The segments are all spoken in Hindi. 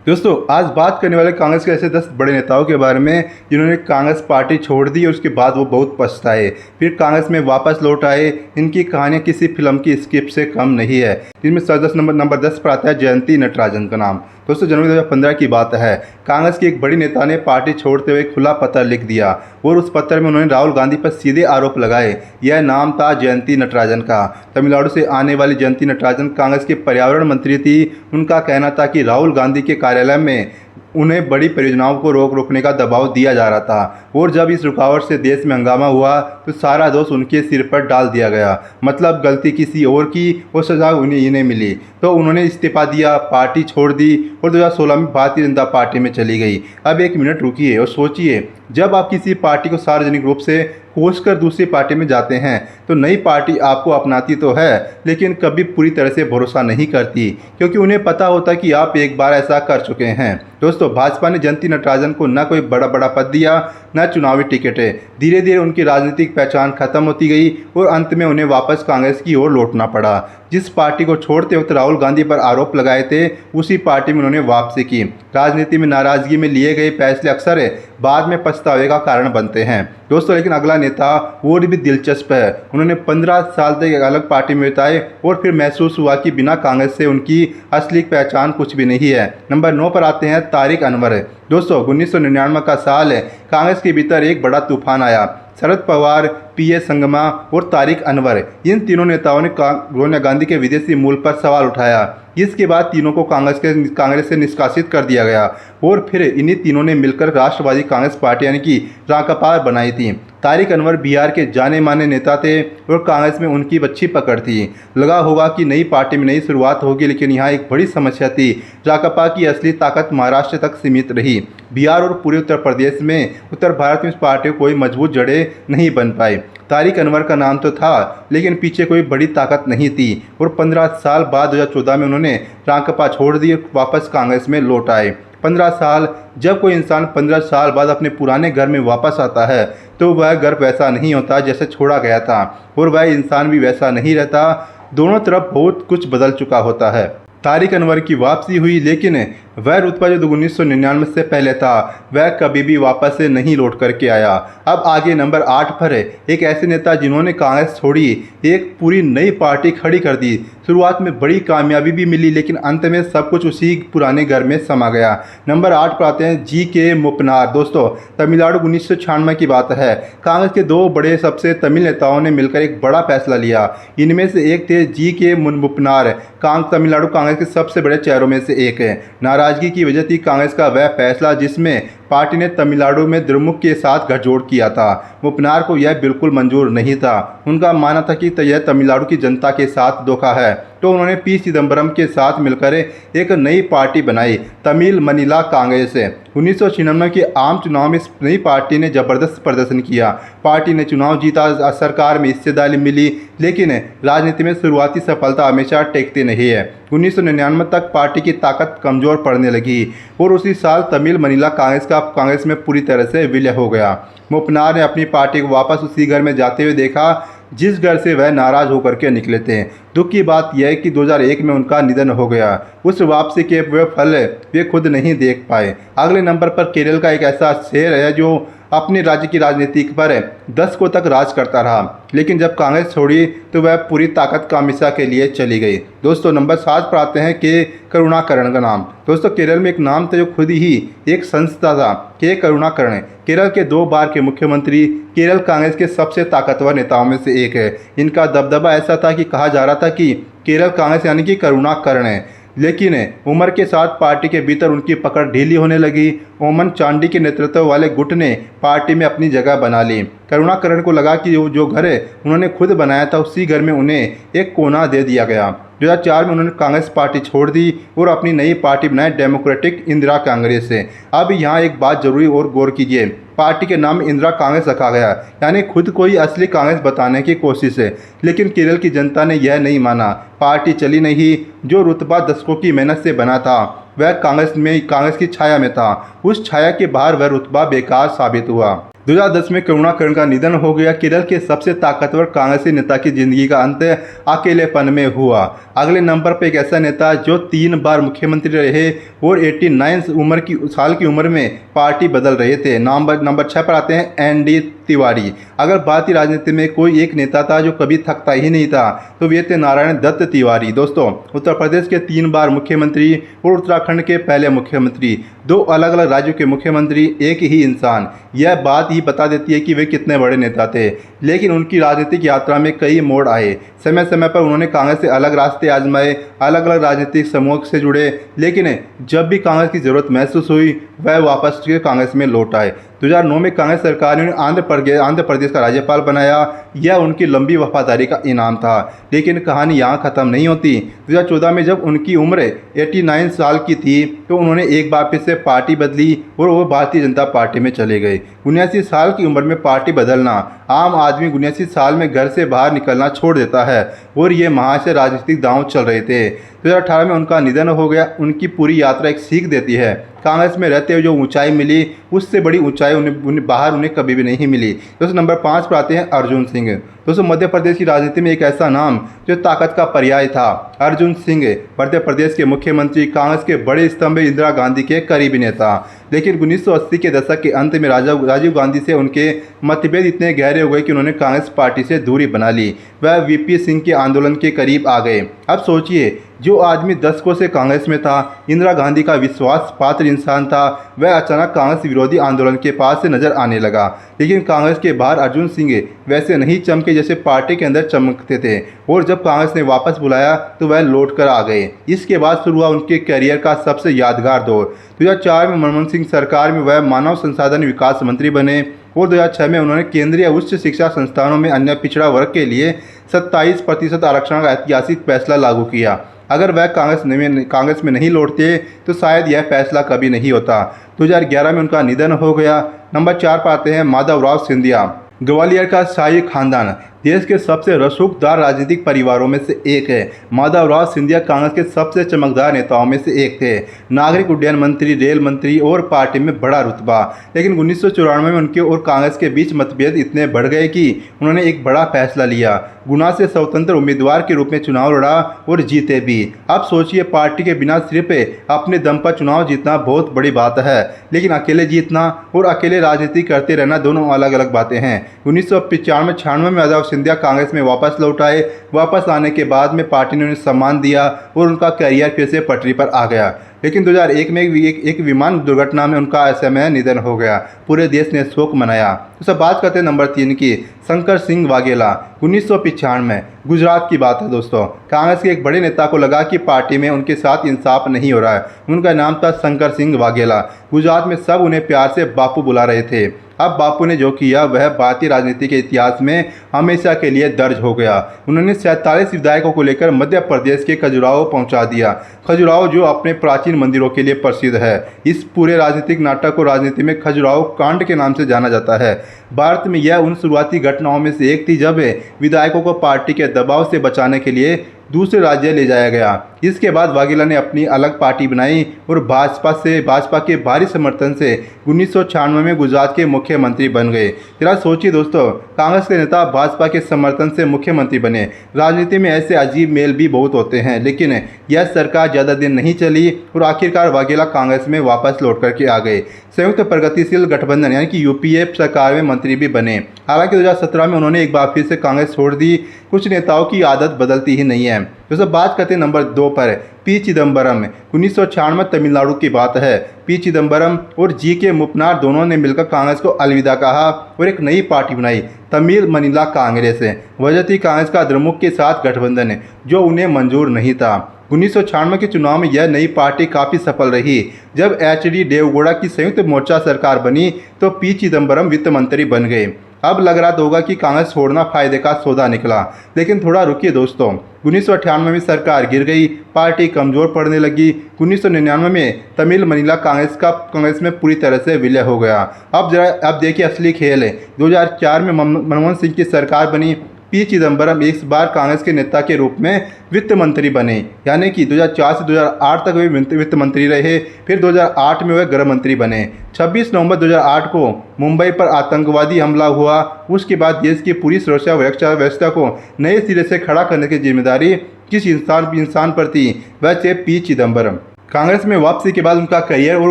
दोस्तों आज बात करने वाले कांग्रेस के ऐसे 10 बड़े नेताओं के बारे में जिन्होंने कांग्रेस पार्टी छोड़ दी और उसके बाद वो बहुत पछताए, फिर कांग्रेस में वापस लौट आए। इनकी कहानियां किसी फिल्म की स्क्रिप्ट से कम नहीं है। जिनमें सदस्य नंबर 10 पर आता है जयंती नटराजन का नाम। दोस्तों जनवरी 2015 की बात है। कांग्रेस की एक बड़ी नेता ने पार्टी छोड़ते हुए खुला पत्र लिख दिया और उस पत्र में उन्होंने राहुल गांधी पर सीधे आरोप लगाए। यह नाम था जयंती नटराजन का। तमिलनाडु से आने वाली जयंती नटराजन कांग्रेस के पर्यावरण मंत्री थी। उनका कहना था कि राहुल गांधी के कार्यालय में उन्हें बड़ी परियोजनाओं को रोकने का दबाव दिया जा रहा था और जब इस रुकावट से देश में हंगामा हुआ तो सारा दोष उनके सिर पर डाल दिया गया। मतलब गलती किसी और की और सजा इन्हें मिली। तो उन्होंने इस्तीफा दिया, पार्टी छोड़ दी और 2016 में भारतीय जनता पार्टी में चली गई। अब एक मिनट रुकिए और सोचिए, जब आप किसी पार्टी को सार्वजनिक रूप से कोसकर दूसरी पार्टी में जाते हैं तो नई पार्टी आपको अपनाती तो है लेकिन कभी पूरी तरह से भरोसा नहीं करती, क्योंकि उन्हें पता होता कि आप एक बार ऐसा कर चुके हैं। दोस्तों भाजपा ने जयंती नटराजन को न कोई बड़ा पद दिया न चुनावी टिकटें। धीरे धीरे उनकी राजनीतिक पहचान खत्म होती गई और अंत में उन्हें वापस कांग्रेस की ओर लौटना पड़ा। जिस पार्टी को छोड़ते वक्त राहुल गांधी पर आरोप लगाए थे उसी पार्टी में उन्होंने वापसी की। राजनीति में नाराजगी में लिए गए फैसले अक्सर बाद में पछतावे का कारण बनते हैं। दोस्तों लेकिन अगला नेता और भी दिलचस्प है। उन्होंने 15 साल तक एक अलग पार्टी में बिताए और फिर महसूस हुआ कि बिना कांग्रेस से उनकी असली पहचान कुछ भी नहीं है। नंबर 9 पर आते हैं तारिक अनवर। दोस्तों 1999 का साल है। कांग्रेस के भीतर एक बड़ा तूफान आया। शरद पवार, पीएस संगमा और तारिक अनवर, इन तीनों नेताओं ने सोनिया गांधी के विदेशी मूल पर सवाल उठाया। इसके बाद तीनों को कांग्रेस से निष्कासित कर दिया गया और फिर इन्हीं तीनों ने मिलकर राष्ट्रवादी कांग्रेस पार्टी यानी कि राकांपा बनाई थी। तारिक अनवर बिहार के जाने माने नेता थे और कांग्रेस में उनकी अच्छी पकड़ थी। लगा होगा कि नई पार्टी में नई शुरुआत होगी, लेकिन यहाँ एक बड़ी समस्या थी। राकांपा की असली ताकत महाराष्ट्र तक सीमित रही। बिहार और पूरे उत्तर प्रदेश में उत्तर भारत में इस पार्टी को कोई मजबूत जड़ें नहीं बन पाई। तारिक अनवर का नाम तो था लेकिन पीछे कोई बड़ी ताकत नहीं थी और 15 साल बाद 2014 में उन्होंने राकांपा छोड़ दी और वापस कांग्रेस में लौट आए। 15 साल, जब कोई इंसान 15 साल बाद अपने पुराने घर में वापस आता है तो वह घर वैसा नहीं होता जैसे छोड़ा गया था और वह इंसान भी वैसा नहीं रहता। दोनों तरफ बहुत कुछ बदल चुका होता है। तारिक अनवर की वापसी हुई लेकिन वह रुतबा जो 1999 से पहले था वह कभी भी वापस से नहीं लौट करके आया। अब आगे नंबर 8 पर है एक ऐसे नेता जिन्होंने कांग्रेस छोड़ी, एक पूरी नई पार्टी खड़ी कर दी। शुरुआत में बड़ी कामयाबी भी मिली लेकिन अंत में सब कुछ उसी पुराने घर में समा गया। नंबर 8 पर आते हैं जी.के. मूपनार। दोस्तों तमिलनाडु 1996 की बात है। कांग्रेस के दो बड़े सबसे तमिल नेताओं ने मिलकर एक बड़ा फैसला लिया। इनमें से एक थे जी.के. मूपनार, तमिलनाडु कांग्रेस के सबसे बड़े चेहरों में से एक है। नाराजगी की वजह थी कांग्रेस का वह फैसला जिसमें पार्टी ने तमिलनाडु में द्रमुक के साथ गठजोड़ किया था। मूपनार को यह बिल्कुल मंजूर नहीं था। उनका मानना था कि यह तमिलनाडु की जनता के साथ धोखा है। तो उन्होंने पी चिदम्बरम के साथ मिलकर एक नई पार्टी बनाई, तमिल मनीला कांग्रेस। 1996 के आम चुनाव में इस नई पार्टी ने जबरदस्त प्रदर्शन किया। पार्टी ने चुनाव जीता, सरकार में हिस्सेदारी मिली, लेकिन राजनीति में शुरुआती सफलता हमेशा टेकती नहीं है। 1999 तक पार्टी की ताकत कमजोर पड़ने लगी और उसी साल तमिल मनीला कांग्रेस में पूरी तरह से विलय हो गया। मूपनार ने अपनी पार्टी को वापस उसी घर में जाते हुए देखा जिस घर से वह नाराज होकर के निकले थे। दुख की बात यह है कि 2001 में उनका निधन हो गया। उस वापसी के वे फल वे खुद नहीं देख पाए। अगले नंबर पर केरल का एक ऐसा शहर है जो अपने राज्य की राजनीति पर दशकों तक राज करता रहा, लेकिन जब कांग्रेस छोड़ी तो वह पूरी ताकत कामिसा के लिए चली गई। दोस्तों नंबर 7 पर आते हैं के करुणाकरण का नाम। दोस्तों केरल में एक नाम था जो खुद ही एक संस्था था, के करुणाकरण। केरल के 2 बार के मुख्यमंत्री, केरल कांग्रेस के सबसे ताकतवर नेताओं में से एक है। इनका दबदबा ऐसा था कि कहा जा रहा था कि केरल कांग्रेस यानी कि करुणाकरण है, लेकिन उम्र के साथ पार्टी के भीतर उनकी पकड़ ढीली होने लगी। ओमन चांडी के नेतृत्व वाले गुट ने पार्टी में अपनी जगह बना ली। करुणाकरण को लगा कि जो घर उन्होंने खुद बनाया था उसी घर में उन्हें एक कोना दे दिया गया। 2004 में उन्होंने कांग्रेस पार्टी छोड़ दी और अपनी नई पार्टी बनाई, डेमोक्रेटिक इंदिरा कांग्रेस से। अब यहाँ एक बात जरूरी और गौर कीजिए, पार्टी के नाम इंदिरा कांग्रेस रखा गया, यानी खुद कोई असली कांग्रेस बताने की कोशिश है। लेकिन केरल की जनता ने यह नहीं माना। पार्टी चली नहीं। जो रुतबा दशकों की मेहनत से बना था वह कांग्रेस की छाया में था। उस छाया के बाहर वह रुतबा बेकार साबित हुआ। 2010 में करुणाकरण का निधन हो गया। केरल के सबसे ताकतवर कांग्रेसी नेता की जिंदगी का अंत अकेलेपन में हुआ। अगले नंबर पर एक ऐसा नेता जो 3 बार मुख्यमंत्री रहे और 89 साल की उम्र में पार्टी बदल रहे थे। नंबर 6 पर आते हैं एनडी तिवारी। अगर भारतीय राजनीति में कोई एक नेता था जो कभी थकता ही नहीं था तो वे थे नारायण दत्त तिवारी। दोस्तों, उत्तर प्रदेश के 3 बार मुख्यमंत्री और उत्तराखंड के पहले मुख्यमंत्री, 2 अलग अलग राज्यों के मुख्यमंत्री, एक ही इंसान। यह बात ही बता देती है कि वे कितने बड़े नेता थे। लेकिन उनकी राजनीतिक यात्रा में कई मोड़ आए। समय समय पर उन्होंने कांग्रेस से अलग रास्ते आजमाए, अलग अलग राजनीतिक समूह से जुड़े, लेकिन जब भी कांग्रेस की जरूरत महसूस हुई वह वापस कांग्रेस में लौट आए। 2009 में कांग्रेस सरकार ने आंध्र प्रदेश का राज्यपाल बनाया। यह उनकी लंबी वफादारी का इनाम था। लेकिन कहानी यहाँ ख़त्म नहीं होती। 2014 में जब उनकी उम्र 89 साल की थी तो उन्होंने एक बार फिर से पार्टी बदली और वो भारतीय जनता पार्टी में चले गए। 79 साल की उम्र में पार्टी बदलना, आम आदमी 79 साल में घर से बाहर निकलना छोड़ देता है और ये महाशय राजनीतिक दांव चल रहे थे। 2018 में उनका निधन हो गया। उनकी पूरी यात्रा एक सीख देती है। कांग्रेस में रहते हुए जो ऊंचाई मिली उससे बड़ी ऊंचाई उन्हें कभी भी नहीं मिली। दोस्तों, नंबर 5 पर आते हैं अर्जुन सिंह। दोस्तों, मध्य प्रदेश की राजनीति में एक ऐसा नाम जो ताकत का पर्याय था। अर्जुन सिंह मध्य प्रदेश के मुख्यमंत्री, कांग्रेस के बड़े स्तंभ इंदिरा गांधी के करीबी नेता। लेकिन 1980 के दशक के अंत में राजीव गांधी से उनके मतभेद इतने गहरे हो गए कि उन्होंने कांग्रेस पार्टी से दूरी बना ली। वह वीपी सिंह के आंदोलन के करीब आ गए। अब सोचिए, जो आदमी दशकों से कांग्रेस में था, इंदिरा गांधी का विश्वास पात्र इंसान था, वह अचानक कांग्रेस विरोधी आंदोलन के पास से नजर आने लगा। लेकिन कांग्रेस के बाहर अर्जुन सिंह वैसे नहीं चमके जैसे पार्टी के अंदर चमकते थे और जब कांग्रेस ने वापस बुलाया तो वह लौट कर आ गए। इसके बाद शुरू हुआ उनके करियर का सबसे यादगार दौर। 2004 में मनमोहन सिंह सरकार में वह मानव संसाधन विकास मंत्री बने और 2006 में उन्होंने केंद्रीय उच्च शिक्षा संस्थानों में अन्य पिछड़ा वर्ग के लिए 27% आरक्षण का ऐतिहासिक फैसला लागू किया। अगर वह कांग्रेस में नहीं लौटते तो शायद यह फैसला कभी नहीं होता। 2011 में उनका निधन हो गया। नंबर 4 पर आते हैं माधवराव सिंधिया। ग्वालियर का शाही खानदान देश के सबसे रसूखदार राजनीतिक परिवारों में से एक है। माधवराव सिंधिया कांग्रेस के सबसे चमकदार नेताओं में से एक थे। नागरिक उड्डयन मंत्री, रेल मंत्री और पार्टी में बड़ा रुतबा। लेकिन 1994 में उनके और कांग्रेस के बीच मतभेद इतने बढ़ गए कि उन्होंने एक बड़ा फैसला लिया। गुना से स्वतंत्र उम्मीदवार के रूप में चुनाव लड़ा और जीते भी। अब सोचिए, पार्टी के बिना सिर्फ अपने दम पर चुनाव जीतना बहुत बड़ी बात है, लेकिन अकेले जीतना और अकेले राजनीति करते रहना दोनों अलग अलग बातें हैं। 1995-96 में माधव सिंधिया कांग्रेस में वापस लौट आए। वापस आने के बाद में पार्टी ने उन्हें सम्मान दिया और उनका करियर फिर से पटरी पर आ गया। लेकिन 2001 में एक विमान दुर्घटना में उनका असमय निधन हो गया। पूरे देश ने शोक मनाया। तो सब बात करते हैं नंबर 3 की, शंकर सिंह वाघेला। 1995 में गुजरात की बात है दोस्तों। कांग्रेस के एक बड़े नेता को लगा कि पार्टी में उनके साथ इंसाफ नहीं हो रहा है। उनका नाम था शंकर सिंह वाघेला। गुजरात में सब उन्हें प्यार से बापू बुला रहे थे। अब बापू ने जो किया वह भारतीय राजनीति के इतिहास में हमेशा के लिए दर्ज हो गया। उन्होंने 47 विधायकों को लेकर मध्य प्रदेश के खजुराहो पहुंचा दिया। खजुराहो जो अपने प्राचीन मंदिरों के लिए प्रसिद्ध है। इस पूरे राजनीतिक नाटक को राजनीति में खजुराहो कांड के नाम से जाना जाता है। भारत में यह उन शुरुआती घटनाओं में से एक थी जब विधायकों को पार्टी के दबाव से बचाने के लिए दूसरे राज्य ले जाया गया। इसके बाद वाघेला ने अपनी अलग पार्टी बनाई और भाजपा के भारी समर्थन से 1996 में गुजरात के मुख्यमंत्री बन गए। जरा सोचिए दोस्तों, कांग्रेस के नेता भाजपा के समर्थन से मुख्यमंत्री बने। राजनीति में ऐसे अजीब मेल भी बहुत होते हैं, लेकिन यह सरकार ज़्यादा दिन नहीं चली और आखिरकार वाघेला कांग्रेस में वापस लौट करके आ गए। संयुक्त प्रगतिशील गठबंधन यानी कि यूपीए सरकार में मंत्री भी बने। हालांकि 2017 में उन्होंने एक बार फिर से कांग्रेस छोड़ दी। कुछ नेताओं की आदत बदलती ही नहीं है। दोस्तों, बात करते हैं नंबर 2 पर, पी चिदम्बरम। 1996 में तमिलनाडु की बात है। पी चिदम्बरम और जी के मुपनार दोनों ने मिलकर कांग्रेस को अलविदा कहा और एक नई पार्टी बनाई, तमिल मनीला कांग्रेस। वजह थी कांग्रेस का द्रमुक के साथ गठबंधन जो उन्हें मंजूर नहीं था। 1996 के चुनाव में यह नई पार्टी काफ़ी सफल रही। जब एच.डी. देवगौड़ा की संयुक्त मोर्चा सरकार बनी तो पी चिदम्बरम वित्त मंत्री बन गए। अब लग रहा होगा कि कांग्रेस छोड़ना फायदे का सौदा निकला, लेकिन थोड़ा रुकिए दोस्तों। 1998 में सरकार गिर गई, पार्टी कमज़ोर पड़ने लगी। 1999 में तमिल मनीला कांग्रेस में पूरी तरह से विलय हो गया। अब देखिए असली खेल है। 2004 में मनमोहन सिंह की सरकार बनी। पी चिदम्बरम इस बार कांग्रेस के नेता के रूप में वित्त मंत्री बने, यानी कि 2004 से 2008 तक वे वित्त मंत्री रहे। फिर 2008 में वे गृह मंत्री बने। 26 नवंबर 2008 को मुंबई पर आतंकवादी हमला हुआ। उसके बाद देश की पूरी सुरक्षा व्यवस्था को नए सिरे से खड़ा करने की जिम्मेदारी किस इंसान पर थी? वह थे पी चिदम्बरम। कांग्रेस में वापसी के बाद उनका करियर और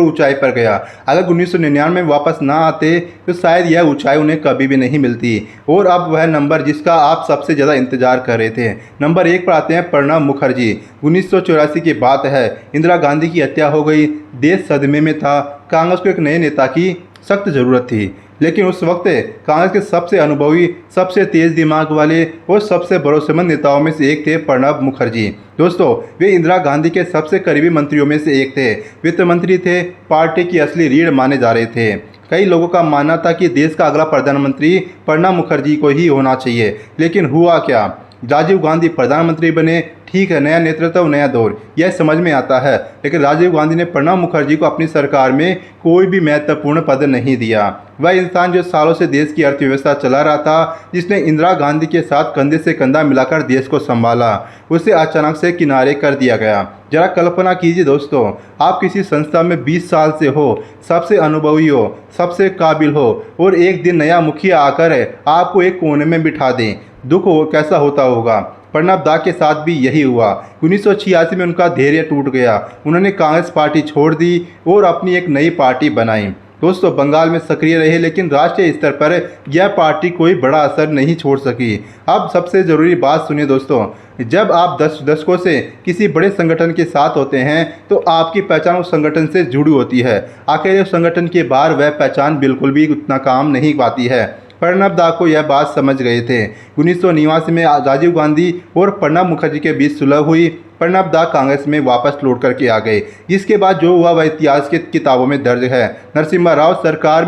ऊंचाई पर गया। अगर 1999 में वापस ना आते तो शायद यह ऊंचाई उन्हें कभी भी नहीं मिलती। और अब वह नंबर जिसका आप सबसे ज़्यादा इंतजार कर रहे थे, नंबर 1 पर आते हैं प्रणब मुखर्जी। 1984 की बात है, इंदिरा गांधी की हत्या हो गई, देश सदमे में था। कांग्रेस को एक नए नेता की सख्त ज़रूरत थी, लेकिन उस वक्त कांग्रेस के सबसे अनुभवी, सबसे तेज़ दिमाग वाले और सबसे भरोसेमंद नेताओं में से एक थे प्रणब मुखर्जी। दोस्तों, वे इंदिरा गांधी के सबसे करीबी मंत्रियों में से एक थे, वित्त मंत्री थे, पार्टी की असली रीढ़ माने जा रहे थे। कई लोगों का मानना था कि देश का अगला प्रधानमंत्री प्रणब मुखर्जी को ही होना चाहिए, लेकिन हुआ क्या? राजीव गांधी प्रधानमंत्री बने। ठीक है, नया नेतृत्व, नया दौर, यह समझ में आता है, लेकिन राजीव गांधी ने प्रणब मुखर्जी को अपनी सरकार में कोई भी महत्वपूर्ण पद नहीं दिया। वह इंसान जो सालों से देश की अर्थव्यवस्था चला रहा था, जिसने इंदिरा गांधी के साथ कंधे से कंधा मिलाकर देश को संभाला, उसे अचानक से किनारे कर दिया गया। जरा कल्पना कीजिए दोस्तों, आप किसी संस्था में 20 साल से हो, सबसे अनुभवी हो, सबसे काबिल हो, और एक दिन नया मुखिया आकर आपको एक कोने में बिठा दें। दुख कैसा होता होगा? प्रणब दा के साथ भी यही हुआ। 1986 में उनका धैर्य टूट गया। उन्होंने कांग्रेस पार्टी छोड़ दी और अपनी एक नई पार्टी बनाई। दोस्तों, बंगाल में सक्रिय रहे, लेकिन राष्ट्रीय स्तर पर यह पार्टी कोई बड़ा असर नहीं छोड़ सकी। अब सबसे ज़रूरी बात सुनिए दोस्तों, जब आप दशकों से किसी बड़े संगठन के साथ होते हैं तो आपकी पहचान उस संगठन से जुड़ी होती है। अकेले उस संगठन के बाहर वह पहचान बिल्कुल भी उतना काम नहीं पाती है। प्रणब दा को यह बात समझ गए थे। 1989 में राजीव गांधी और प्रणब मुखर्जी के बीच सुलह हुई। प्रणब दा कांग्रेस में वापस लौट करके आ गए। इसके बाद जो हुआ वह इतिहास की किताबों में दर्ज है। नरसिम्हा राव सरकार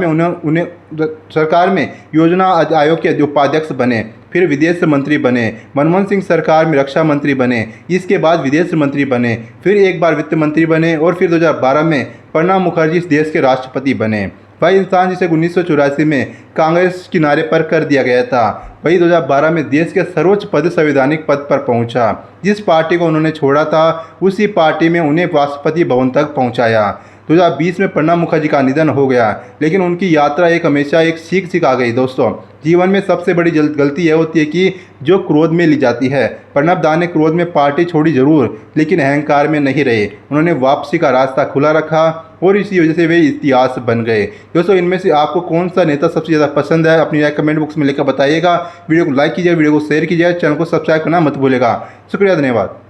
में योजना आयोग के उपाध्यक्ष बने, फिर विदेश मंत्री बने। मनमोहन सिंह सरकार में रक्षा मंत्री बने, इसके बाद विदेश मंत्री बने, फिर एक बार वित्त मंत्री बने, और फिर 2012 में प्रणब मुखर्जी इस देश के राष्ट्रपति बने। वह इंसान जिसे 1984 में कांग्रेस किनारे पर कर दिया गया था, वही 2012 में देश के सर्वोच्च पद, संवैधानिक पद पर पहुंचा। जिस पार्टी को उन्होंने छोड़ा था, उसी पार्टी में उन्हें राष्ट्रपति भवन तक पहुंचाया। 2020 में प्रणब मुखर्जी का निधन हो गया, लेकिन उनकी यात्रा हमेशा एक सीख सिखा गई। दोस्तों, जीवन में सबसे बड़ी गलती यह होती है कि जो क्रोध में ली जाती है। प्रणब दा ने क्रोध में पार्टी छोड़ी जरूर, लेकिन अहंकार में नहीं रहे। उन्होंने वापसी का रास्ता खुला रखा और इसी वजह से वे इतिहास बन गए। दोस्तों, इनमें से आपको कौन सा नेता सबसे ज़्यादा पसंद है? अपनी राय कमेंट बॉक्स में लिखकर बताइएगा। वीडियो को लाइक कीजिए, वीडियो को शेयर कीजिए, चैनल को सब्सक्राइब करना मत भूलेगा। शुक्रिया, धन्यवाद।